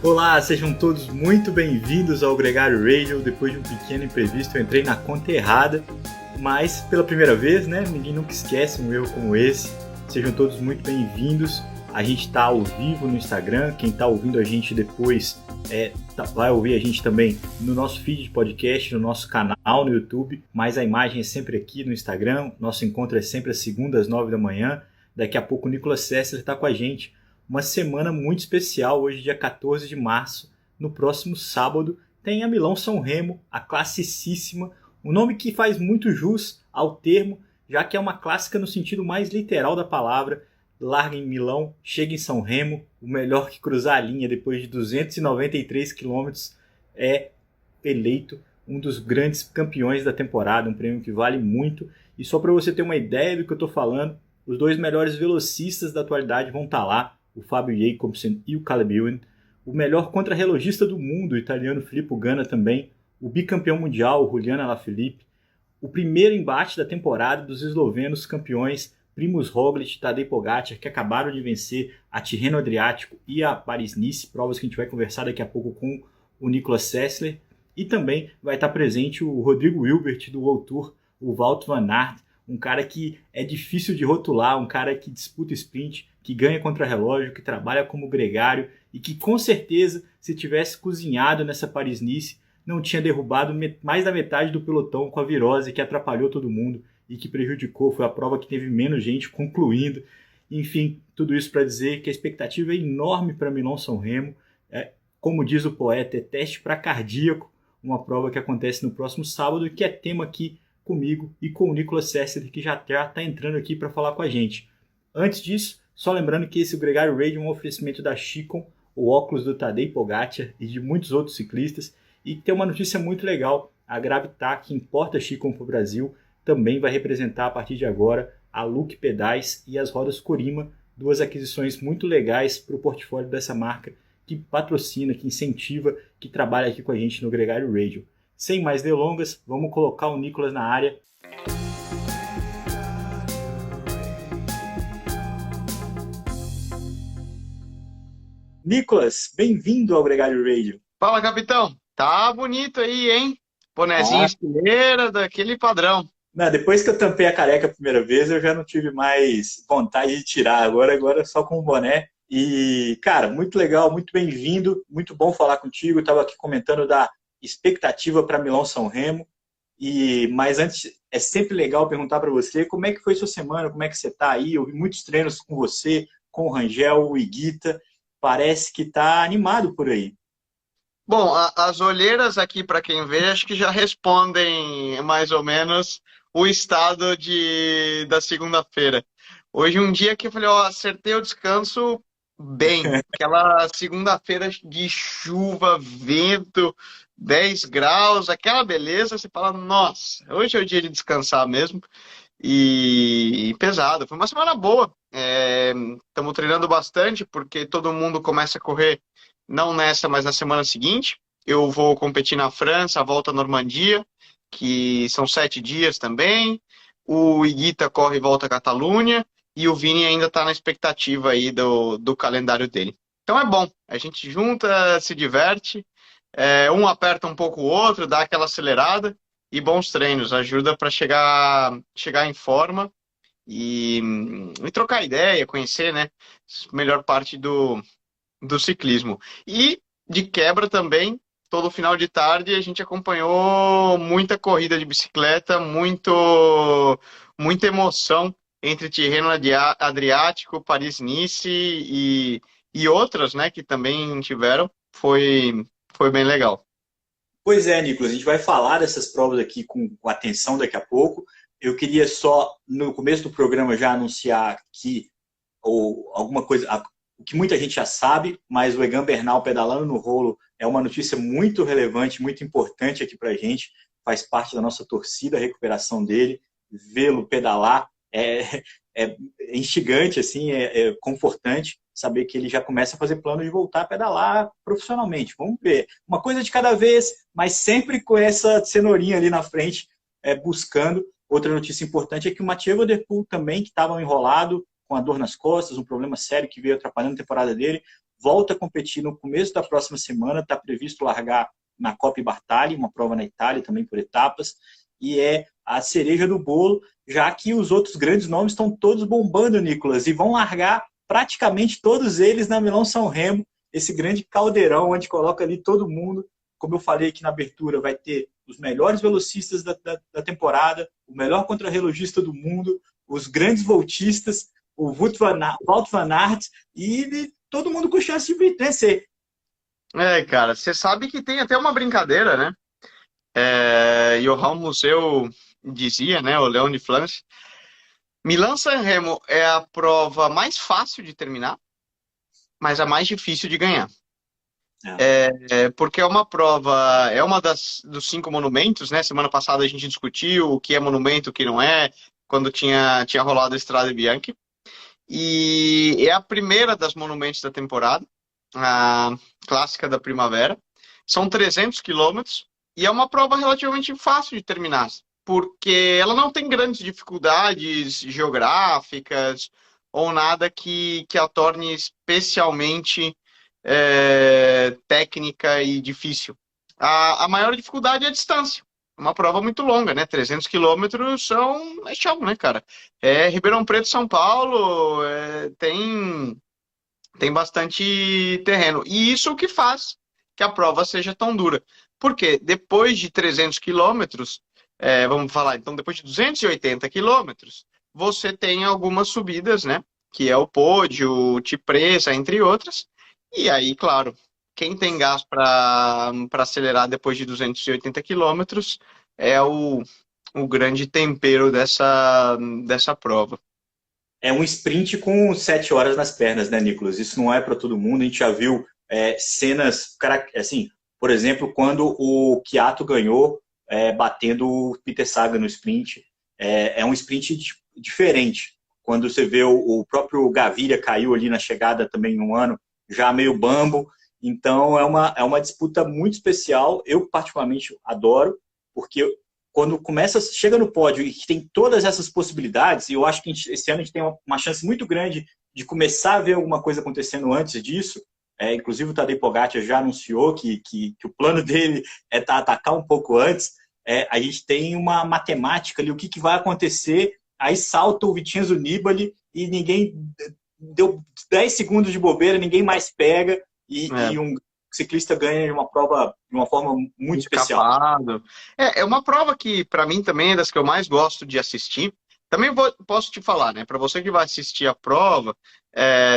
Olá, sejam todos muito bem-vindos ao Gregário Radio. Depois de um pequeno imprevisto, eu entrei na conta errada, mas pela primeira vez, né? Ninguém nunca esquece um erro como esse. Sejam todos muito bem-vindos. A gente está ao vivo no Instagram. Quem está ouvindo a gente depois vai ouvir a gente também no nosso feed de podcast, no nosso canal no YouTube, mas a imagem é sempre aqui no Instagram. Nosso encontro é sempre às segundas, às 9 da manhã. Daqui a pouco o Nicolas Sessler está com a gente. Uma semana muito especial, hoje dia 14 de março, no próximo sábado, tem a Milão-São Remo, a classicíssima, um nome que faz muito jus ao termo, já que é uma clássica no sentido mais literal da palavra. Larga em Milão, chega em São Remo, o melhor que cruzar a linha depois de 293 quilômetros é eleito um dos grandes campeões da temporada, um prêmio que vale muito. E só para você ter uma ideia do que eu estou falando, os dois melhores velocistas da atualidade vão estar lá, o Fabio Jacobsen e o Caleb Ewan, o melhor contrarrelogista do mundo, o italiano Filippo Ganna também, o bicampeão mundial, o Julian Alaphilippe, o primeiro embate da temporada dos eslovenos campeões Primož Roglic e Tadej Pogačar, que acabaram de vencer a Tirreno Adriático e a Paris-Nice, provas que a gente vai conversar daqui a pouco com o Nicolas Sessler, e também vai estar presente o Rodrigo Hilbert do World Tour, o Wout van Aert, um cara que é difícil de rotular, um cara que disputa sprint, que ganha contra-relógio, que trabalha como gregário e que com certeza, se tivesse cozinhado nessa Paris-Nice, não tinha derrubado mais da metade do pelotão com a virose que atrapalhou todo mundo e que prejudicou. Foi a prova que teve menos gente concluindo. Enfim, tudo isso para dizer que a expectativa é enorme para Milão-São Remo. Como diz o poeta, é teste para cardíaco, uma prova que acontece no próximo sábado e que é tema aqui comigo e com o Nicolas Sessler, que já está entrando aqui para falar com a gente. Antes disso, só lembrando que esse Gregário Radio é um oferecimento da Chicon, o óculos do Tadej Pogačar e de muitos outros ciclistas, e tem uma notícia muito legal: a Gravitac, que importa a Chicon para o Brasil, também vai representar a partir de agora a Look Pedais e as rodas Corima, duas aquisições muito legais para o portfólio dessa marca que patrocina, que incentiva, que trabalha aqui com a gente no Gregário Radio. Sem mais delongas, vamos colocar o Nicolas na área. Nicolas, bem-vindo ao Gregário Radio. Fala, capitão. Tá bonito aí, hein? Bonezinho estileira, daquele padrão. Não, depois que eu tampei a careca a primeira vez, eu já não tive mais vontade de tirar. Agora só com o boné. E, cara, muito legal, muito bem-vindo. Muito bom falar contigo. Eu estava aqui comentando da expectativa para Milão-São Remo. Mas antes, é sempre legal perguntar para você como é que foi sua semana, como é que você está aí. Eu vi muitos treinos com você, com o Rangel, o Higuita. Parece que está animado por aí. Bom, as olheiras aqui, para quem vê, acho que já respondem mais ou menos o estado da segunda-feira. Hoje um dia que eu falei, acertei o descanso bem. Aquela segunda-feira de chuva, vento, 10 graus, aquela beleza, você fala, nossa, hoje é o dia de descansar mesmo. E pesado, foi uma semana boa. Estamos treinando bastante, porque todo mundo começa a correr, não nessa, mas na semana seguinte. Eu vou competir na França, a volta à Normandia, que são 7 dias também. O Higuita corre e volta à Catalunha. E o Vini ainda está na expectativa aí do calendário dele. Então é bom, a gente junta, se diverte, um aperta um pouco o outro, dá aquela acelerada, e bons treinos, ajuda para chegar em forma e trocar ideia, conhecer, né, a melhor parte do ciclismo. E de quebra também, todo final de tarde a gente acompanhou muita corrida de bicicleta, muita emoção entre Tirreno Adriático, Paris-Nice e outras, né, que também tiveram. Foi bem legal. Pois é, Nicolas, a gente vai falar dessas provas aqui com atenção daqui a pouco. Eu queria só, no começo do programa, já anunciar que alguma coisa, o que muita gente já sabe, mas o Egan Bernal pedalando no rolo é uma notícia muito relevante, muito importante aqui para a gente. Faz parte da nossa torcida, a recuperação dele, vê-lo pedalar é instigante, assim, é confortante saber que ele já começa a fazer plano de voltar a pedalar profissionalmente. Vamos ver. Uma coisa de cada vez, mas sempre com essa cenourinha ali na frente, buscando. Outra notícia importante é que o Mathieu Van Der Poel também, que estava enrolado com a dor nas costas, um problema sério que veio atrapalhando a temporada dele, volta a competir no começo da próxima semana, está previsto largar na Coppa Bartali, uma prova na Itália também por etapas, e é a cereja do bolo, já que os outros grandes nomes estão todos bombando, Nicolas, e vão largar praticamente todos eles na Milão-São Remo, esse grande caldeirão onde coloca ali todo mundo. Como eu falei aqui na abertura, vai ter os melhores velocistas da temporada, o melhor contrarrelogista do mundo, os grandes voltistas, o Wout van Aert, e todo mundo com chance de vencer. Cara, você sabe que tem até uma brincadeira, né? Johan Museeuw dizia, né, o Leão de Flandres, Milão-San Remo é a prova mais fácil de terminar, mas a mais difícil de ganhar. Porque é uma prova, é uma dos 5 monumentos, né? Semana passada a gente discutiu o que é monumento, o que não é, quando tinha rolado a Strade Bianche. E é a primeira das monumentos da temporada, a clássica da primavera. São 300 quilômetros e é uma prova relativamente fácil de terminar, porque ela não tem grandes dificuldades geográficas ou nada que a torne especialmente técnica e difícil. A maior dificuldade é a distância. Uma prova muito longa, né? 300 quilômetros é chão, né, cara? Ribeirão Preto, São Paulo, tem bastante terreno. E isso é o que faz que a prova seja tão dura. Porque depois de 300 quilômetros, vamos falar, então depois de 280 quilômetros, você tem algumas subidas, né? Que é o Pódio, Cipressa, entre outras. E aí, claro, quem tem gás para acelerar depois de 280 quilômetros é o grande tempero dessa prova. É um sprint com 7 horas nas pernas, né, Nicolas? Isso não é para todo mundo. A gente já viu cenas, assim, por exemplo, quando o Kiato ganhou, batendo o Peter Sagan no sprint. É um sprint diferente. Quando você vê o próprio Gaviria caiu ali na chegada também em um ano, já meio bambo. Então é uma disputa muito especial. Eu particularmente adoro, porque quando chega no pódio e tem todas essas possibilidades, e eu acho que esse ano a gente tem uma chance muito grande de começar a ver alguma coisa acontecendo antes disso. Inclusive o Tadej Pogacar já anunciou que o plano dele é atacar um pouco antes. A gente tem uma matemática ali, o que vai acontecer. Aí salta o Vincenzo Nibali e ninguém deu 10 segundos de bobeira, ninguém mais pega e um ciclista ganha uma prova de uma forma muito especial. É uma prova que, para mim, também é das que eu mais gosto de assistir. Também posso te falar, né? Para você que vai assistir a prova,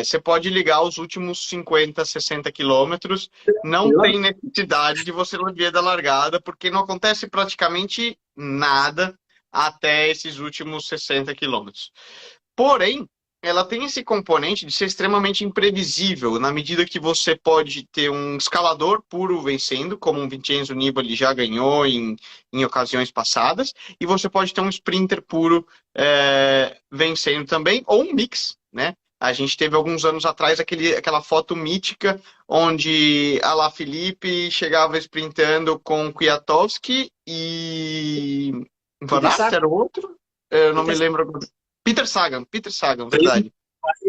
você pode ligar os últimos 50, 60 quilômetros. Não tem necessidade de você ver da largada, porque não acontece praticamente nada até esses últimos 60 quilômetros. Porém, ela tem esse componente de ser extremamente imprevisível, na medida que você pode ter um escalador puro vencendo, como um Vincenzo Nibali já ganhou em ocasiões passadas, e você pode ter um sprinter puro vencendo também, ou um mix, né? A gente teve alguns anos atrás aquela foto mítica onde Alaphilippe chegava sprintando com Kwiatkowski e Van Aert era outro? Eu não me lembro agora. Peter Sagan, verdade.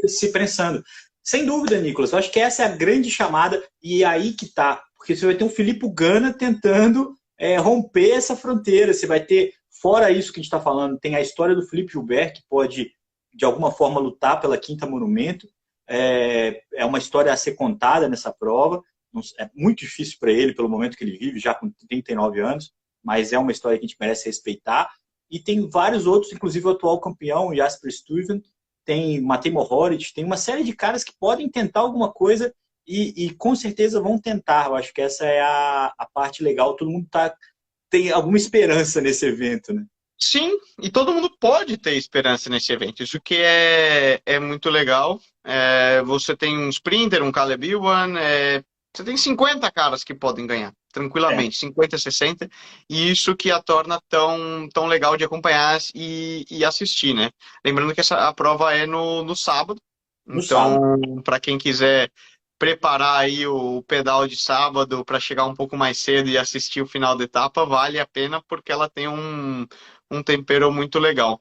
Se prensando. Sem dúvida, Nicolas. Eu acho que essa é a grande chamada e aí que tá. Porque você vai ter um Filippo Ganna tentando romper essa fronteira. Você vai ter, fora isso que a gente está falando, tem a história do Philippe Gilbert, que pode, de alguma forma, lutar pela quinta monumento. É uma história a ser contada nessa prova. É muito difícil para ele, pelo momento que ele vive, já com 39 anos, mas é uma história que a gente merece respeitar. E tem vários outros, inclusive o atual campeão, Jasper Stuyven, tem Matej Mohoric, tem uma série de caras que podem tentar alguma coisa e com certeza vão tentar. Eu acho que essa é a parte legal. Todo mundo tem alguma esperança nesse evento, né? Sim, e todo mundo pode ter esperança nesse evento. Isso que é muito legal. Você tem um sprinter, um Caleb Ewan, você tem 50 caras que podem ganhar, tranquilamente, 50, 60, e isso que a torna tão legal de acompanhar e assistir, né? Lembrando que a prova é no sábado, então, para quem quiser preparar aí o pedal de sábado para chegar um pouco mais cedo e assistir o final da etapa, vale a pena, porque ela tem um tempero muito legal.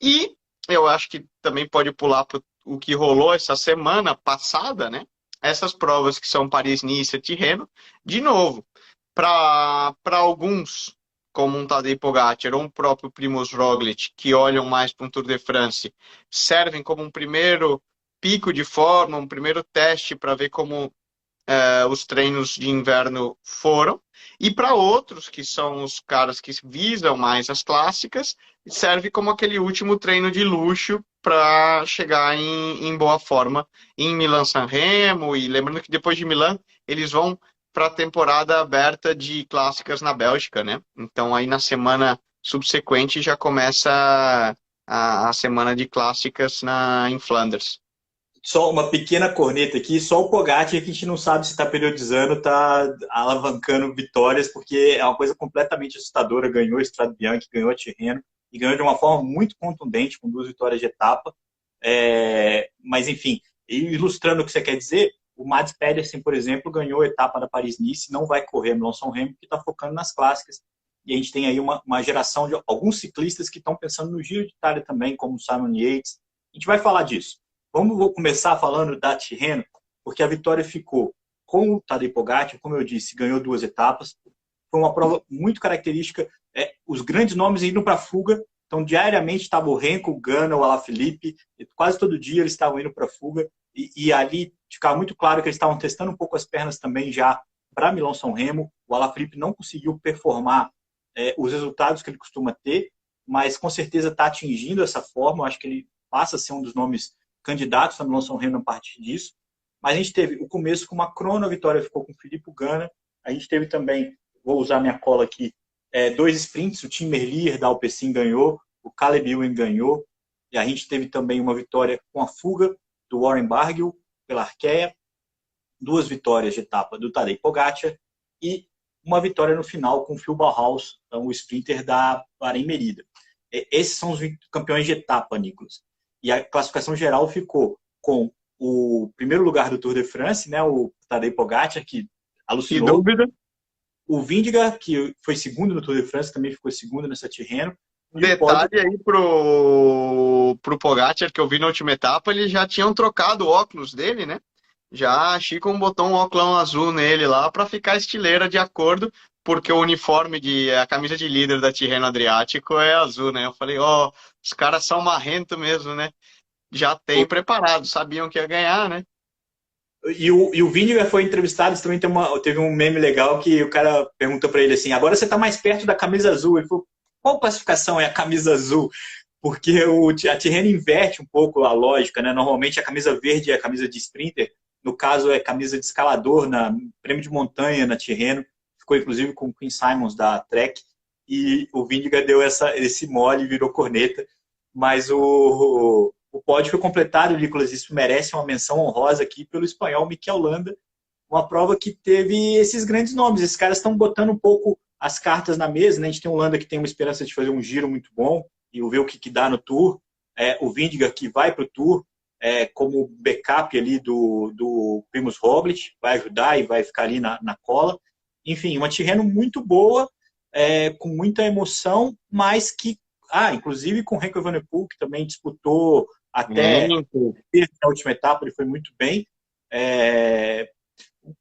E eu acho que também pode pular para o que rolou essa semana passada, né? essas provas que são Paris-Nice e Tirreno, de novo, para alguns, como um Tadej Pogacar ou um próprio Primož Roglic, que olham mais para um Tour de France, servem como um primeiro pico de forma, um primeiro teste para ver como os treinos de inverno foram. E para outros, que são os caras que visam mais as clássicas, serve como aquele último treino de luxo para chegar em boa forma em Milan-San Remo. E lembrando que depois de Milan, eles vão para a temporada aberta de clássicas na Bélgica, né? Então aí na semana subsequente já começa a semana de clássicas em Flanders. Só uma pequena corneta aqui, só o Pogacar que a gente não sabe se está periodizando, está alavancando vitórias, porque é uma coisa completamente assustadora. Ganhou a Strade Bianche, ganhou a Tirreno, e ganhou de uma forma muito contundente, com 2 vitórias de etapa. Mas, enfim, ilustrando o que você quer dizer, o Mads Pedersen, por exemplo, ganhou a etapa da Paris-Nice, não vai correr Milão-São Remo, porque está focando nas clássicas. E a gente tem aí uma geração de alguns ciclistas que estão pensando no Giro de Itália também, como o Simon Yates. A gente vai falar disso. Vou começar falando da Tirreno, porque a vitória ficou com o Tadej Pogacar, como eu disse, ganhou 2 etapas. Foi uma prova muito característica. Os grandes nomes indo para a fuga. Então, diariamente estava o Renko, o Ganna, o Alaphilippe. Quase todo dia eles estavam indo para a fuga. E ali ficava muito claro que eles estavam testando um pouco as pernas também já para Milão-São Remo. O Alaphilippe não conseguiu performar os resultados que ele costuma ter, mas com certeza está atingindo essa forma. Eu acho que ele passa a ser um dos nomes candidatos a Milão-São Remo a partir disso. Mas a gente teve o começo com uma crono, a vitória ficou com o Filippo Ganna. A gente teve também, vou usar minha cola aqui, 2 sprints, o Tim Merlier da Alpecin ganhou, o Caleb Ewan ganhou, e a gente teve também uma vitória com a fuga do Warren Barguil pela Arkea, 2 vitórias de etapa do Tadej Pogacar e uma vitória no final com o Phil Bauhaus, então, o sprinter da Bahrein-Merida. Esses são os campeões de etapa, Nicolas. E a classificação geral ficou com o primeiro lugar do Tour de France, né, o Tadej Pogacar, que alucinou. Que dúvida. O Vingegaard, que foi segundo no Tour de France, também ficou segundo nessa Tirreno. Detalhe aí pro Pogacar, que eu vi na última etapa, eles já tinham trocado o óculos dele, né? Já a Chico botou um óculos azul nele lá para ficar estileira de acordo, porque o uniforme a camisa de líder da Tirreno Adriático é azul, né? Eu falei, os caras são marrentos mesmo, né? Já tem preparado, sabiam que ia ganhar, né? E o Vingegaard foi entrevistado, também teve um meme legal que o cara perguntou para ele assim, agora você está mais perto da camisa azul. Ele falou, qual classificação é a camisa azul? Porque a Tirreno inverte um pouco a lógica, né? Normalmente a camisa verde é a camisa de sprinter, no caso é camisa de escalador, na prêmio de montanha na Tirreno, ficou inclusive com o Quinn Simmons da Trek, e o Vingegaard deu esse mole e virou corneta, mas o pódio foi completado, Nicolas, isso merece uma menção honrosa aqui pelo espanhol Mikel Landa, uma prova que teve esses grandes nomes, esses caras estão botando um pouco as cartas na mesa, né? A gente tem o Landa que tem uma esperança de fazer um giro muito bom, e ver o que dá no Tour, o Vingegaard que vai para o Tour, como backup ali do Primož Roglic, vai ajudar e vai ficar ali na cola. Enfim, uma Tirreno muito boa, com muita emoção, mas que, inclusive com o Remco Evenepoel, que também disputou até a última etapa, ele foi muito bem.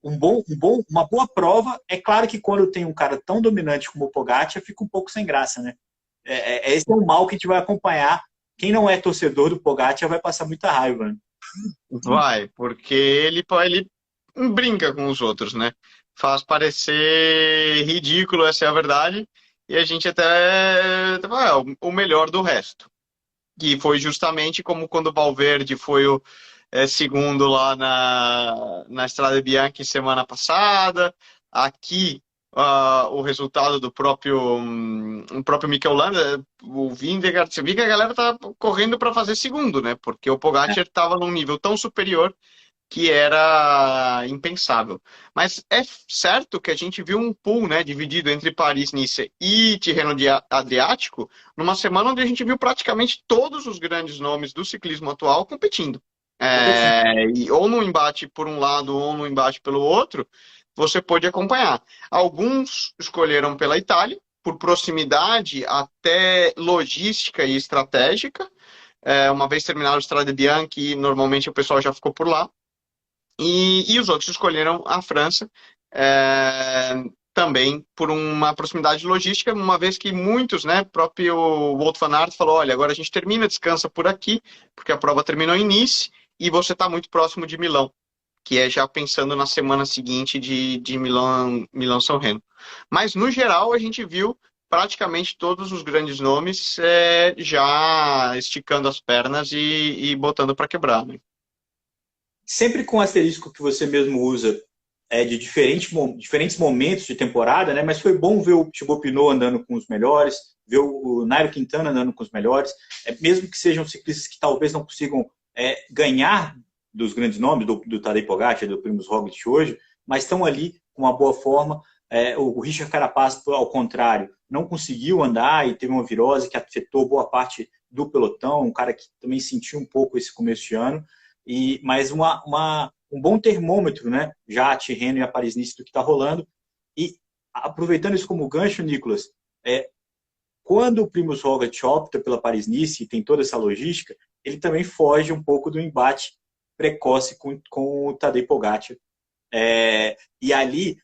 Uma boa prova. É claro que quando tem um cara tão dominante como o Pogacar, fica um pouco sem graça, né? Esse é o mal que a gente vai acompanhar. Quem não é torcedor do Pogacar vai passar muita raiva, né? Vai, porque ele brinca com os outros, né? Faz parecer ridículo, essa é a verdade, e a gente até o melhor do resto. Que foi justamente como quando o Valverde foi o segundo lá na Strade Bianche semana passada. Aqui o resultado do próprio Mikel Landa, o Vingegaard, você viu que a galera tá correndo para fazer segundo, né? Porque o Pogacar estava num nível tão superior que era impensável. Mas é certo que a gente viu um pool, né, dividido entre Paris, Nice e Tirreno Adriático, numa semana onde a gente viu praticamente todos os grandes nomes do ciclismo atual competindo. Ou no embate por um lado, ou no embate pelo outro, você pôde acompanhar. Alguns escolheram pela Itália, por proximidade até logística e estratégica. Uma vez terminado o Strade Bianche, normalmente o pessoal já ficou por lá. E os outros escolheram a França, também por uma proximidade logística, uma vez que muitos, né, próprio Wout van Aert falou, olha, agora a gente termina, descansa por aqui, porque a prova terminou em Nice e você está muito próximo de Milão, que é já pensando na semana seguinte de Milão, Milão-São Remo. Mas, no geral, a gente viu praticamente todos os grandes nomes já esticando as pernas e botando para quebrar, né? Sempre com o asterisco que você mesmo usa de diferentes momentos de temporada, né? Mas foi bom ver o Thibaut Pinot andando com os melhores, ver o Nairo Quintana andando com os melhores, mesmo que sejam ciclistas que talvez não consigam ganhar dos grandes nomes, do Tadej Pogacar, do Primož Roglic hoje, mas estão ali com uma boa forma. O Richard Carapaz, ao contrário, não conseguiu andar e teve uma virose que afetou boa parte do pelotão, um cara que também sentiu um pouco esse começo de ano, mas um bom termômetro, né? Já a Tirreno e a Paris-Nice do que está rolando. E aproveitando isso como gancho, Nicolas, quando o Primož Roglic opta pela Paris-Nice e tem toda essa logística, ele também foge um pouco do embate precoce com o Tadej Pogacar. E ali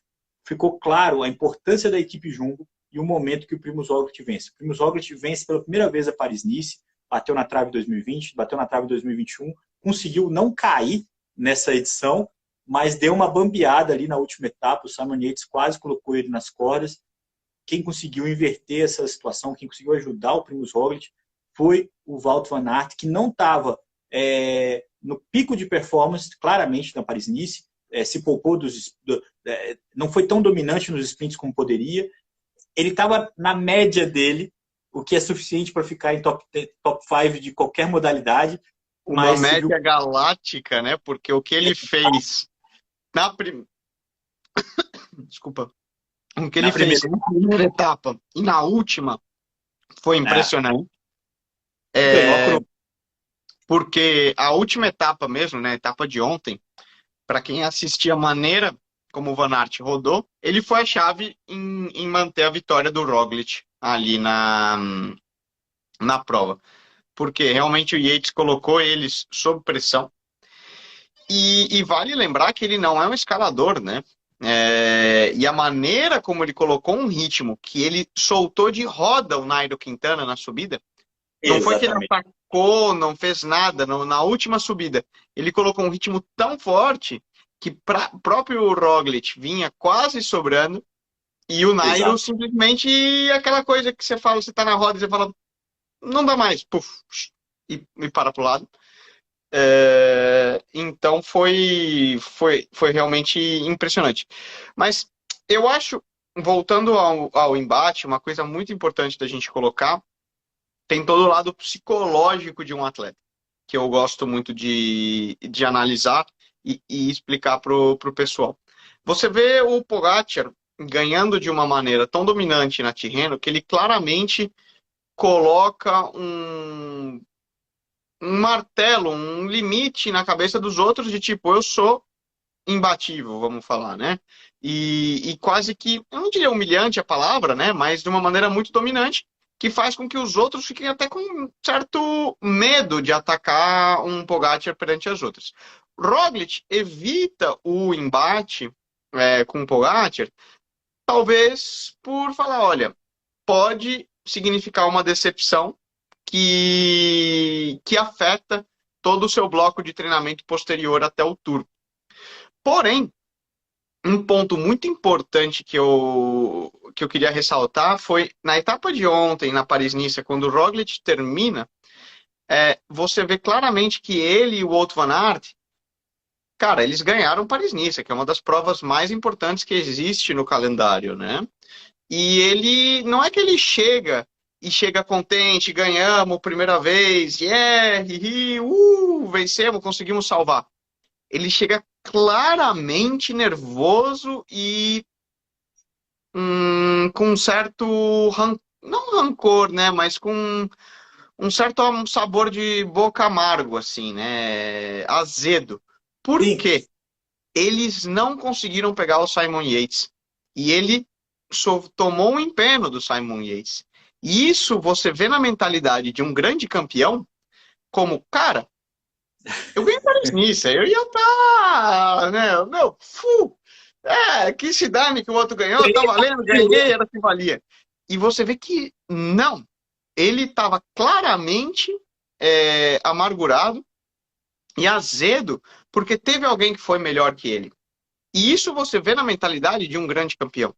ficou claro a importância da equipe Jumbo e o momento que o Primož Roglic vence. O Primož Roglic vence pela primeira vez a Paris-Nice, bateu na trave em 2020, bateu na trave em 2021, conseguiu não cair nessa edição, mas deu uma bambeada ali na última etapa, o Simon Yates quase colocou ele nas cordas. Quem conseguiu inverter essa situação, quem conseguiu ajudar o Primož Roglic foi o Wout van Aert, que não estava no pico de performance, claramente, na Paris-Nice, se poupou não foi tão dominante nos sprints como poderia. Ele estava na média dele, o que é suficiente para ficar em top 5 de qualquer modalidade. Uma média galáctica, né? Porque o que ele fez Desculpa. O que ele fez na primeira etapa e na última foi impressionante. Porque a última etapa mesmo, né? A etapa de ontem, para quem assistia a maneira como o Van Aert rodou, ele foi a chave em manter a vitória do Roglic ali na prova. Porque realmente o Yates colocou eles sob pressão. E vale lembrar que ele não é um escalador, né? E a maneira como ele colocou um ritmo, que ele soltou de roda o Nairo Quintana na subida, não foi que ele atacou, não fez nada, na última subida. Ele colocou um ritmo tão forte que próprio Roglic vinha quase sobrando e o Nairo simplesmente aquela coisa que você fala, você tá na roda e você fala, não dá mais, puf, e para pro lado. Então foi realmente impressionante. Mas eu acho, voltando ao embate, uma coisa muito importante da gente colocar, tem todo o lado psicológico de um atleta, que eu gosto muito de analisar e explicar pro pessoal. Você vê o Pogacar ganhando de uma maneira tão dominante na Tirreno, que ele claramente coloca um martelo, um limite na cabeça dos outros de tipo, eu sou imbatível, vamos falar, né? E quase que, eu não diria humilhante a palavra, né? Mas de uma maneira muito dominante, que faz com que os outros fiquem até com um certo medo de atacar um Pogacar perante as outras. Roglic evita o embate com o Pogacar, talvez por falar, olha, pode significar uma decepção que afeta todo o seu bloco de treinamento posterior até o Tour. Porém, um ponto muito importante que eu queria ressaltar foi na etapa de ontem, na Paris-Nice, quando o Roglic termina, você vê claramente que ele e o Wout van Aert, cara, eles ganharam Paris-Nice, que é uma das provas mais importantes que existe no calendário, né? E ele, não é que ele chega contente, ganhamos primeira vez, vencemos, conseguimos salvar. Ele chega claramente nervoso e com um certo, não rancor, né, mas com um certo sabor de boca amargo, assim, né, azedo. Por quê? Eles não conseguiram pegar o Simon Yates e ele tomou um empenho do Simon Yates. E isso você vê na mentalidade de um grande campeão como, cara, Eu ganhei parecência, eu ia estar, né, meu, que se dane que o outro ganhou, tá valendo, ganhei, era o que valia. E você vê que não, ele estava claramente amargurado e azedo porque teve alguém que foi melhor que ele. E isso você vê na mentalidade de um grande campeão.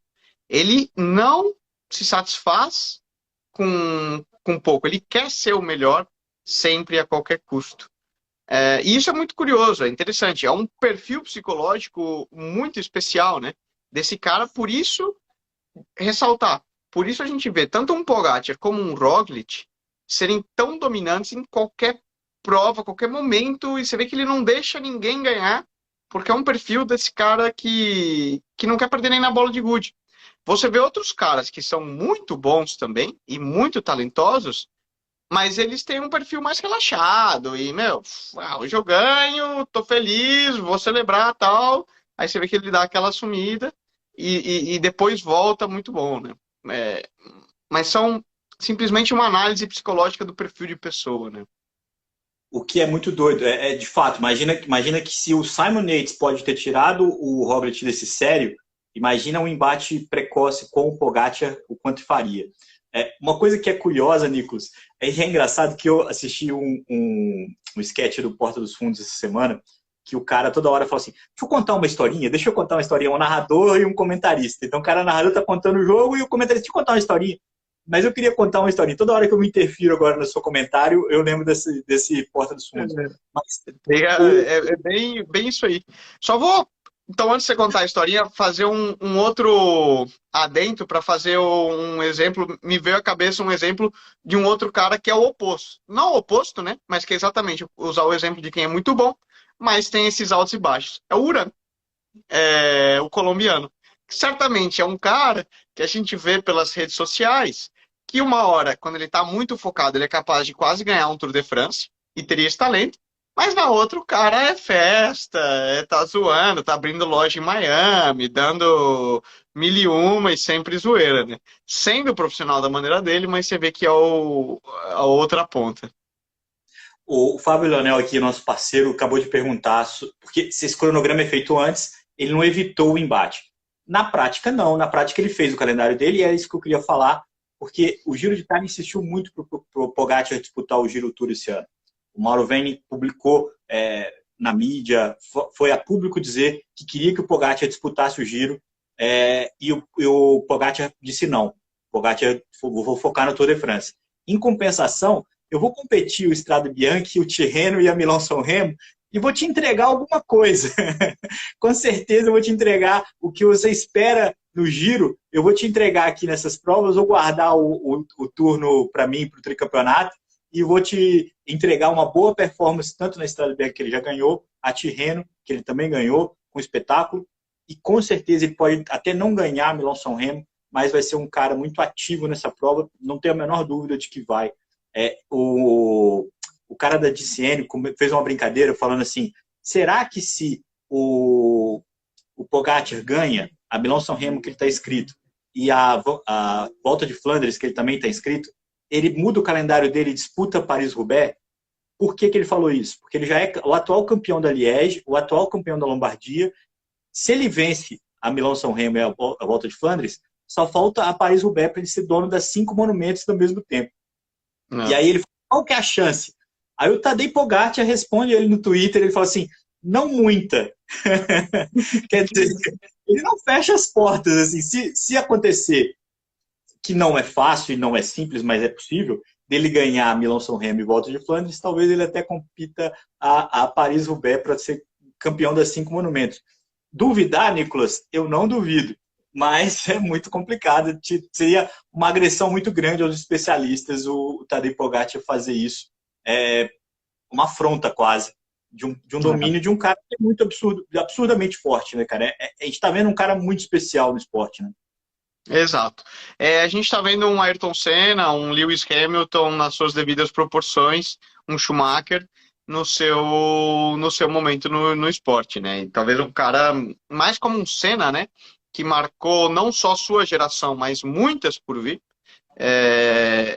Ele não se satisfaz com pouco, ele quer ser o melhor sempre a qualquer custo. E isso é muito curioso, é interessante. É um perfil psicológico muito especial, né? Desse cara, por isso, ressaltar. Por isso a gente vê tanto um Pogacar como um Roglic serem tão dominantes em qualquer prova, qualquer momento, e você vê que ele não deixa ninguém ganhar, porque é um perfil desse cara que não quer perder nem na bola de gude. Você vê outros caras que são muito bons também e muito talentosos, mas eles têm um perfil mais relaxado e, meu, hoje eu ganho, tô feliz, vou celebrar tal. Aí você vê que ele dá aquela sumida e depois volta muito bom, né? É, mas são simplesmente uma análise psicológica do perfil de pessoa, né? O que é muito doido, de fato, imagina que se o Simon Yates pode ter tirado o Roglic desse sério, imagina um embate precoce com o Pogacar, o quanto faria. Uma coisa que é curiosa, Nicolas, é engraçado que eu assisti um sketch do Porta dos Fundos essa semana, que o cara toda hora fala assim, deixa eu contar uma historinha, um narrador e um comentarista. Então o cara narrador tá contando o jogo e o comentarista, deixa eu contar uma historinha. Mas eu queria contar uma historinha. Toda hora que eu me interfiro agora no seu comentário, eu lembro desse Porta dos Fundos. Mas, É bem isso aí. Só vou, então, antes de você contar a historinha, fazer um outro adendo para fazer um exemplo. Me veio à cabeça um exemplo de um outro cara que é o oposto. Não o oposto, né? Mas que é exatamente usar o exemplo de quem é muito bom, mas tem esses altos e baixos. É o Uran, o colombiano. Que certamente é um cara que a gente vê pelas redes sociais que uma hora, quando ele está muito focado, ele é capaz de quase ganhar um Tour de France e teria esse talento. Mas na outra o cara é festa, tá zoando, tá abrindo loja em Miami, dando mil e uma e sempre zoeira, né? Sendo profissional da maneira dele, mas você vê que é a outra ponta. o Fábio Leonel aqui, nosso parceiro, acabou de perguntar, porque se esse cronograma é feito antes, ele não evitou o embate. Na prática, não. Na prática, ele fez o calendário dele e é isso que eu queria falar, porque o Giro de Itália insistiu muito para o Pogacar disputar o Giro Tour esse ano. O Mauro Veni publicou na mídia, foi a público dizer que queria que o Pogacar disputasse o Giro, e o Pogacar disse não. O Pogacar, vou focar no Tour de France. Em compensação, eu vou competir o Strade Bianche, o Tirreno e a Milão-São Remo e vou te entregar alguma coisa. Com certeza eu vou te entregar o que você espera no Giro, eu vou te entregar aqui nessas provas, vou guardar o turno para mim, para o tricampeonato, e vou te entregar uma boa performance, tanto na Strade Bianche, que ele já ganhou, a Tirreno, que ele também ganhou, com espetáculo, e com certeza ele pode até não ganhar a Milão-São Remo, mas vai ser um cara muito ativo nessa prova, não tenho a menor dúvida de que vai. O cara da DCN fez uma brincadeira falando assim, será que se o Pogacar ganha a Milão-São Remo que ele está inscrito e a Volta de Flandres que ele também está inscrito, ele muda o calendário dele e disputa Paris-Roubaix? Por que ele falou isso? Porque ele já é o atual campeão da Liège, o atual campeão da Lombardia. Se ele vence a Milão-São Remo e a Volta de Flandres, só falta a Paris-Roubaix para ele ser dono das 5 monumentos ao mesmo tempo. Não. E aí ele fala, qual que é a chance? Aí o Tadej Pogacar responde ele no Twitter, ele fala assim, não muita. Quer dizer, ele não fecha as portas. Assim, se acontecer, que não é fácil e não é simples, mas é possível, dele ganhar Milão-São Remo e Volta de Flandres, talvez ele até compita a Paris-Roubaix para ser campeão das 5 monumentos. Duvidar, Nicolas, eu não duvido. Mas é muito complicado. Seria uma agressão muito grande aos especialistas o Tadej Pogacar fazer isso. É uma afronta quase de um domínio de um cara que é muito absurdamente forte, né, cara? A gente está vendo um cara muito especial no esporte, né? Exato. A gente está vendo um Ayrton Senna, um Lewis Hamilton nas suas devidas proporções, um Schumacher no seu momento no esporte, né? E talvez um cara mais como um Senna, né? Que marcou não só sua geração, mas muitas por vir.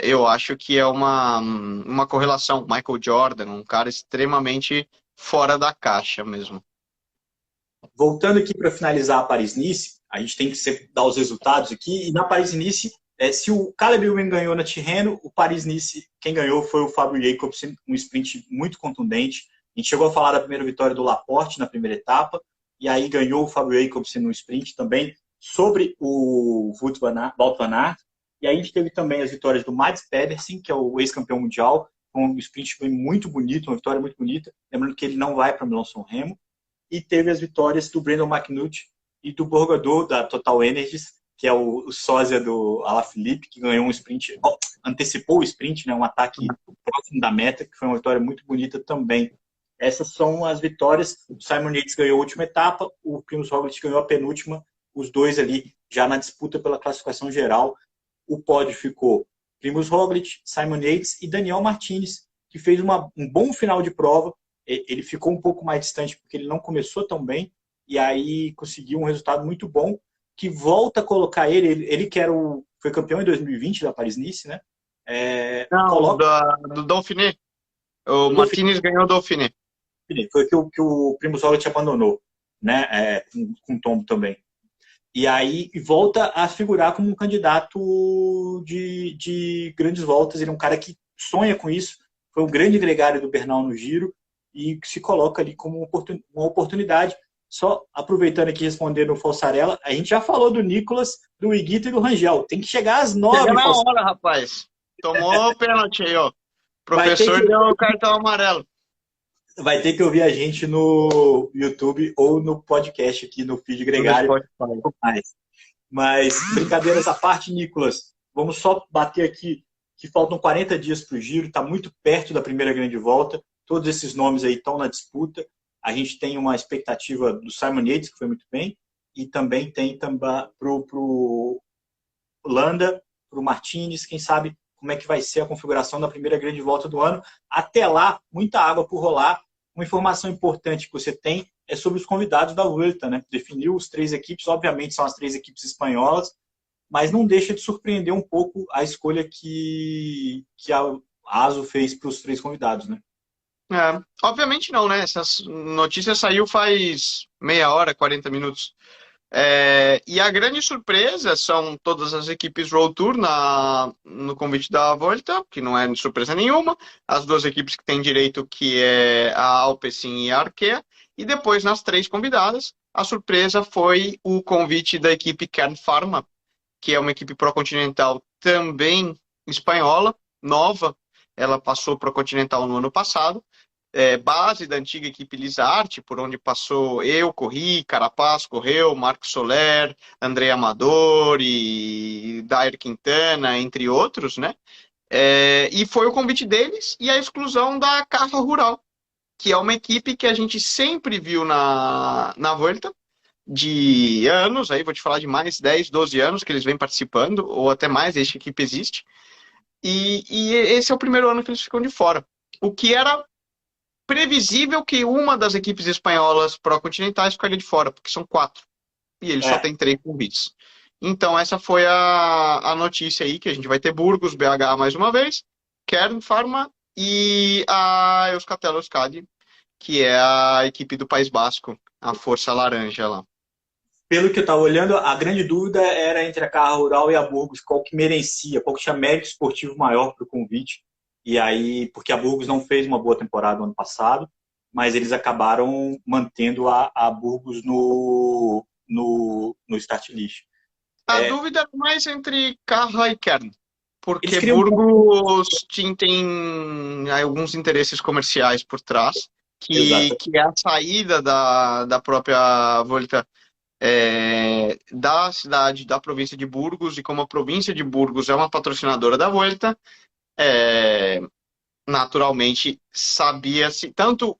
eu acho que é uma correlação. Michael Jordan, um cara extremamente fora da caixa mesmo. Voltando aqui para finalizar a Paris-Nice, a gente tem que sempre dar os resultados aqui. E na Paris-Nice, se o Caleb Ewan ganhou na Tirreno, o Paris-Nice, quem ganhou foi o Fabio Jacobsen, um sprint muito contundente. A gente chegou a falar da primeira vitória do Laporte na primeira etapa, e aí ganhou o Fabio Jacobsen no sprint também, sobre o Wout van Aert. E aí a gente teve também as vitórias do Mads Pedersen, que é o ex-campeão mundial, com um sprint muito bonito, uma vitória muito bonita. Lembrando que ele não vai para Milão-San Remo. E teve as vitórias do Brandon McNulty e do Borgador, da Total Energies, que é o sósia do Alaphilippe, que ganhou um sprint, antecipou o sprint, né, um ataque próximo da meta, que foi uma vitória muito bonita também. Essas são as vitórias. O Simon Yates ganhou a última etapa, o Primož Roglič ganhou a penúltima, os dois ali já na disputa pela classificação geral. O pódio ficou Primož Roglič, Simon Yates e Daniel Martinez, que fez um bom final de prova. Ele ficou um pouco mais distante porque ele não começou tão bem, e aí conseguiu um resultado muito bom, que volta a colocar ele que foi campeão em 2020 da Paris-Nice, né? Não, do Dauphiné. O Martinez ganhou o Dauphiné. Foi que o Primož Roglič abandonou, né? Com o tombo também. E aí volta a figurar como um candidato de grandes voltas. Ele é um cara que sonha com isso, foi um grande gregário do Bernal no Giro, e se coloca ali como uma oportunidade. Só aproveitando aqui, respondendo o Falsarella, a gente já falou do Nicolas, do Higuita e do Rangel. Tem que chegar às 9. Chega na hora, rapaz. Tomou pênalti aí, ó. O professor deu o cartão amarelo. Vai ter que ouvir a gente no YouTube ou no podcast aqui no feed gregário. Mas, brincadeiras à parte, Nicolas, vamos só bater aqui que faltam 40 dias para o Giro, está muito perto da primeira grande volta. Todos esses nomes aí estão na disputa. A gente tem uma expectativa do Simon Yates, que foi muito bem, e também tem para o Landa, para o Martinez, quem sabe como é que vai ser a configuração da primeira grande volta do ano. Até lá, muita água por rolar. Uma informação importante que você tem é sobre os convidados da Vuelta, né? Definiu os 3 equipes, obviamente são as 3 equipes espanholas, mas não deixa de surpreender um pouco a escolha que a ASO fez para os 3 convidados, né? Obviamente não, né? Essa notícia saiu faz meia hora, 40 minutos. E a grande surpresa são todas as equipes World Tour no convite da Volta, que não é surpresa nenhuma. As 2 equipes que têm direito, que é a Alpecin e a Arkea. E depois, nas 3 convidadas, a surpresa foi o convite da equipe Kern Pharma, que é uma equipe pró-continental também espanhola, nova. Ela passou para o Continental no ano passado. Base da antiga equipe Lizarte, por onde passou eu, corri, Carapaz correu, Marco Soler, André Amador e Dair Quintana, entre outros, né? E foi o convite deles e a exclusão da Caja Rural, que é uma equipe que a gente sempre viu na Volta, de anos, aí vou te falar de mais 10, 12 anos que eles vêm participando, ou até mais, desde que a equipe existe. E esse é o primeiro ano que eles ficam de fora. O que era previsível que uma das equipes espanholas pró-continentais ficaria de fora, porque são 4. E eles só têm 3 convites. Então, essa foi a notícia aí, que a gente vai ter Burgos, BH mais uma vez, Kern Pharma e a Euskaltel Euskadi, que é a equipe do País Basco, a Força Laranja lá. Pelo que eu estava olhando, a grande dúvida era entre a Caja Rural e a Burgos, qual que merecia, qual que tinha mérito esportivo maior para o convite. E aí, porque a Burgos não fez uma boa temporada no ano passado, mas eles acabaram mantendo a Burgos no start list. A dúvida é mais entre Caja e Kern, porque Burgos tem alguns interesses comerciais por trás, que é a saída da própria Volta da cidade, da província de Burgos, e como a província de Burgos é uma patrocinadora da Volta, naturalmente sabia-se, tanto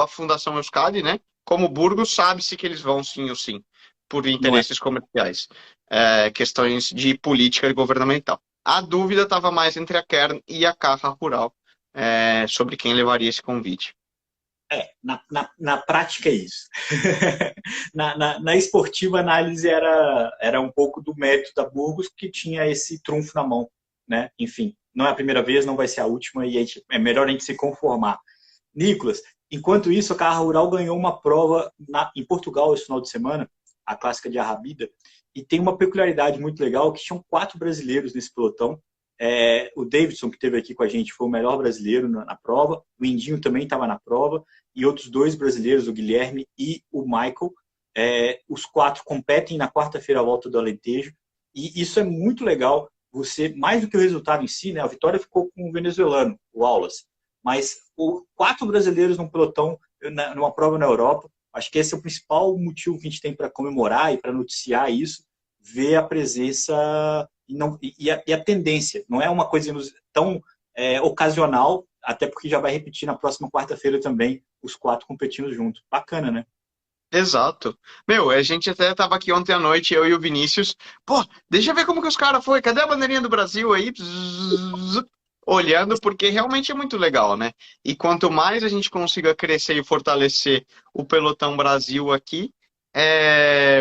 a Fundação Euskadi, né, como Burgos, sabe-se que eles vão sim ou sim, por interesses comerciais, questões de política governamental. A dúvida estava mais entre a Kern e a Caja Rural sobre quem levaria esse convite. Na prática é isso. Na esportiva, a análise era um pouco do mérito da Burgos, que tinha esse trunfo na mão, né? Enfim, não é a primeira vez, não vai ser a última, e é melhor a gente se conformar. Nicolas, enquanto isso, a Carra Rural ganhou uma prova em Portugal esse final de semana, a clássica de Arrabida, e tem uma peculiaridade muito legal, que tinham 4 brasileiros nesse pelotão. O Davidson, que esteve aqui com a gente, foi o melhor brasileiro na prova, o Indinho também estava na prova, e outros 2 brasileiros, o Guilherme e o Michael. Os 4 competem na quarta-feira à volta do Alentejo, e isso é muito legal. Você, mais do que o resultado em si, né, a vitória ficou com o venezuelano, o Aulas, mas 4 brasileiros num pelotão, numa prova na Europa. Acho que esse é o principal motivo que a gente tem para comemorar e para noticiar isso, ver a presença e a tendência. Não é uma coisa tão ocasional, até porque já vai repetir na próxima quarta-feira também, os 4 competindo juntos. Bacana, né? Exato. Meu, a gente até tava aqui ontem à noite, eu e o Vinícius. Pô, deixa eu ver como que os caras foi. Cadê a bandeirinha do Brasil aí? Olhando, porque realmente é muito legal, né? E quanto mais a gente consiga crescer e fortalecer o Pelotão Brasil aqui, é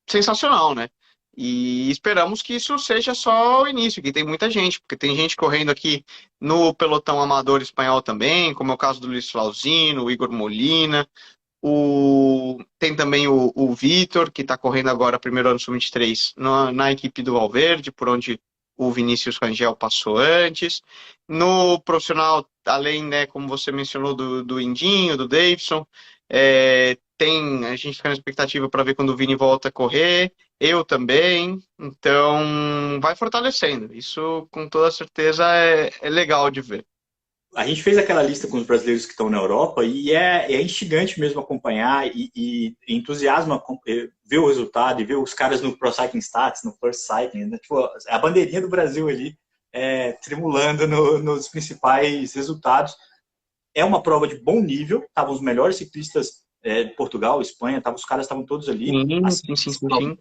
sensacional, né? E esperamos que isso seja só o início, que tem muita gente, porque tem gente correndo aqui no pelotão amador espanhol também, como é o caso do Luiz Flauzino, o Igor Molina, tem também o Vitor, que está correndo agora primeiro ano sub-23 na equipe do Valverde, por onde o Vinícius Rangel passou antes. No profissional, além, né, como você mencionou, do Indinho, do Davidson, a gente fica na expectativa para ver quando o Vini volta a correr, eu também, então vai fortalecendo. Isso com toda certeza é legal de ver. A gente fez aquela lista com os brasileiros que estão na Europa e é instigante mesmo acompanhar e entusiasma ver o resultado e ver os caras no Pro Cycling Stats, no First Cycling, né? Tipo, a bandeirinha do Brasil ali tremulando nos principais resultados. É uma prova de bom nível, estavam os melhores ciclistas de Portugal, Espanha, os caras estavam todos ali. Sim, sim, sim, sim.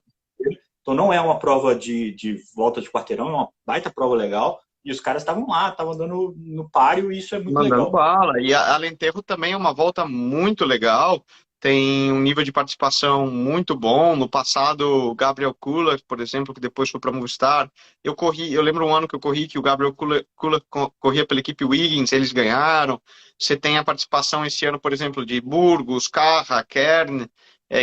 Então não é uma prova de volta de quarteirão, é uma baita prova legal. E os caras estavam lá, estavam dando no páreo, e isso é muito Mandando legal. bala. E a Alentejo também é uma volta muito legal. Tem um nível de participação muito bom. No passado, o Gabriel Kula, por exemplo, que depois foi para a Movistar, eu lembro um ano que eu corri que o Gabriel Kula corria pela equipe Wiggins, eles ganharam. Você tem a participação esse ano, por exemplo, de Burgos, Carra, Kern,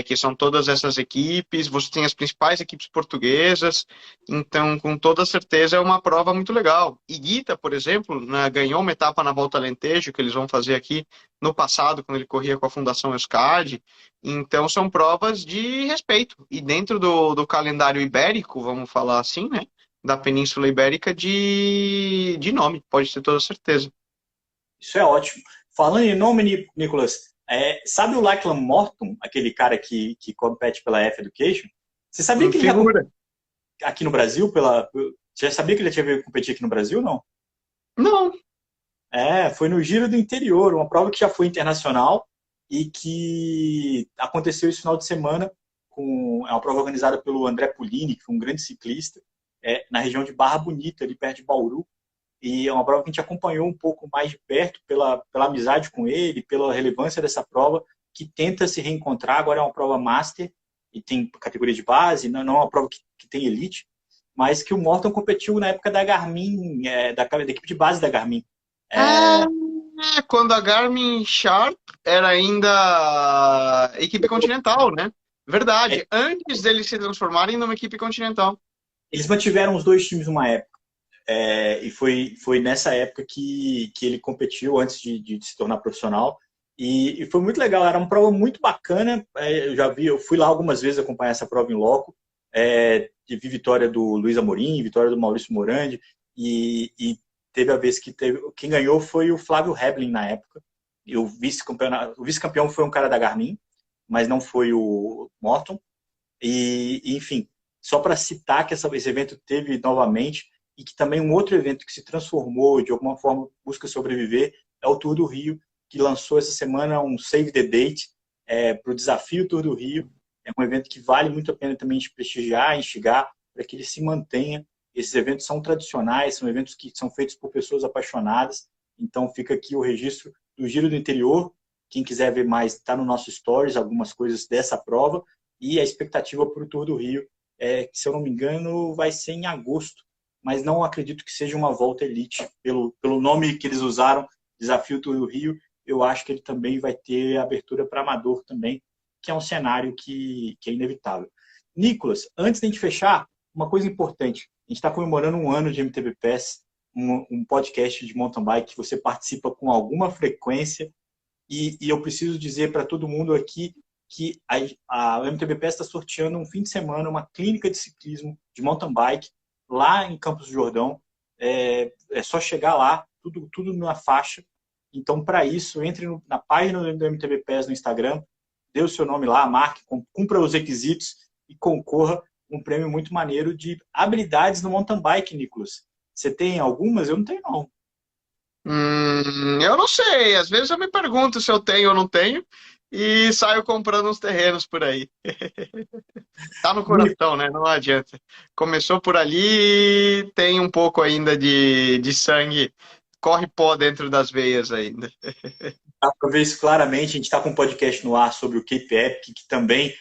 que são todas essas equipes. Você tem as principais equipes portuguesas. Então, com toda certeza, é uma prova muito legal. Iguita, por exemplo, né, ganhou uma etapa na Volta Alentejo, que eles vão fazer aqui no passado, quando ele corria com a Fundação Euskadi. Então, são provas de respeito. E dentro do calendário ibérico, vamos falar assim, né? Da Península Ibérica, de nome, pode ter toda certeza. Isso é ótimo. Falando em nome, Nicolas, sabe o Lachlan Morton, aquele cara que compete pela F-Education? Você sabia que ele aqui no Brasil, você já sabia que ele tinha vindo competir aqui no Brasil, não? Não. Foi no Giro do Interior, uma prova que já foi internacional e que aconteceu esse final de semana. É uma prova organizada pelo André Pulini, que foi um grande ciclista, na região de Barra Bonita, ali perto de Bauru. E é uma prova que a gente acompanhou um pouco mais de perto pela amizade com ele, pela relevância dessa prova, que tenta se reencontrar. Agora é uma prova master e tem categoria de base, não é uma prova que tem elite, mas que o Morton competiu na época da Garmin, da equipe de base da Garmin. Quando a Garmin Sharp era ainda equipe continental, né? Verdade, antes deles se transformarem numa equipe continental. Eles mantiveram os 2 times numa época. E foi nessa época que ele competiu antes de se tornar profissional. E foi muito legal, era uma prova muito bacana. Eu fui lá algumas vezes acompanhar essa prova em loco. Vi vitória do Luiz Amorim, vitória do Maurício Morandi. E teve a vez que quem ganhou foi o Flávio Heblin na época. E o vice-campeão foi um cara da Garmin, mas não foi o Morton. Enfim, só para citar que esse evento teve novamente. E que também um outro evento que se transformou, de alguma forma busca sobreviver, é o Tour do Rio, que lançou essa semana um Save the Date para o Desafio Tour do Rio. É um evento que vale muito a pena também de prestigiar, instigar, para que ele se mantenha. Esses eventos são tradicionais, são eventos que são feitos por pessoas apaixonadas, então fica aqui o registro do Giro do Interior. Quem quiser ver mais, está no nosso Stories, algumas coisas dessa prova. E a expectativa para o Tour do Rio, que, se eu não me engano, vai ser em agosto. Mas não acredito que seja uma volta elite. Pelo nome que eles usaram, Desafio Tour do Rio, eu acho que ele também vai ter abertura para amador também, que é um cenário que é inevitável. Nicolas, antes de a gente fechar, uma coisa importante. A gente está comemorando um ano de MTB Pass, um podcast de mountain bike que você participa com alguma frequência. E eu preciso dizer para todo mundo aqui que a MTB Pass está sorteando um fim de semana uma clínica de ciclismo de mountain bike lá em Campos do Jordão. É só chegar lá, tudo na faixa. Então, para isso, entre na página do MTB Pass no Instagram, dê o seu nome lá, marque, cumpra os requisitos e concorra um prêmio muito maneiro de habilidades no mountain bike, Nicolas. Você tem algumas? Eu não tenho, não. Eu não sei. Às vezes eu me pergunto se eu tenho ou não tenho e saio comprando uns terrenos por aí. Tá no coração, né? Não adianta. Começou por ali, tem um pouco ainda de sangue, corre pó dentro das veias ainda. Dá para ver isso claramente. A gente está com um podcast no ar sobre o Cape Epic, que também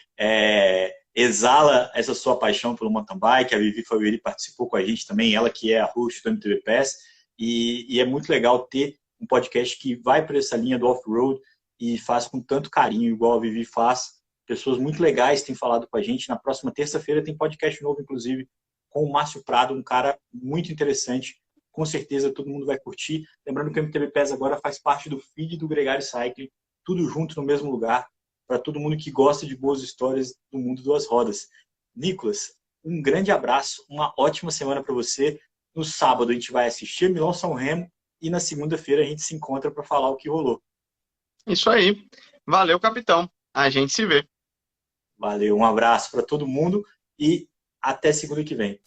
exala essa sua paixão pelo mountain bike. A Vivi Faveri participou com a gente também, ela que é a host do MTB Pass. E é muito legal ter um podcast que vai para essa linha do off-road e faz com tanto carinho, igual a Vivi faz. Pessoas muito legais têm falado com a gente. Na próxima terça-feira tem podcast novo, inclusive, com o Márcio Prado, um cara muito interessante. Com certeza todo mundo vai curtir. Lembrando que o MTB Pass agora faz parte do feed do Gregário Cycling, tudo junto no mesmo lugar, para todo mundo que gosta de boas histórias do mundo das rodas. Nicolas, um grande abraço, uma ótima semana para você. No sábado a gente vai assistir Milão-São Remo e na segunda-feira a gente se encontra para falar o que rolou. Isso aí. Valeu, capitão. A gente se vê. Valeu, um abraço para todo mundo e até segunda que vem.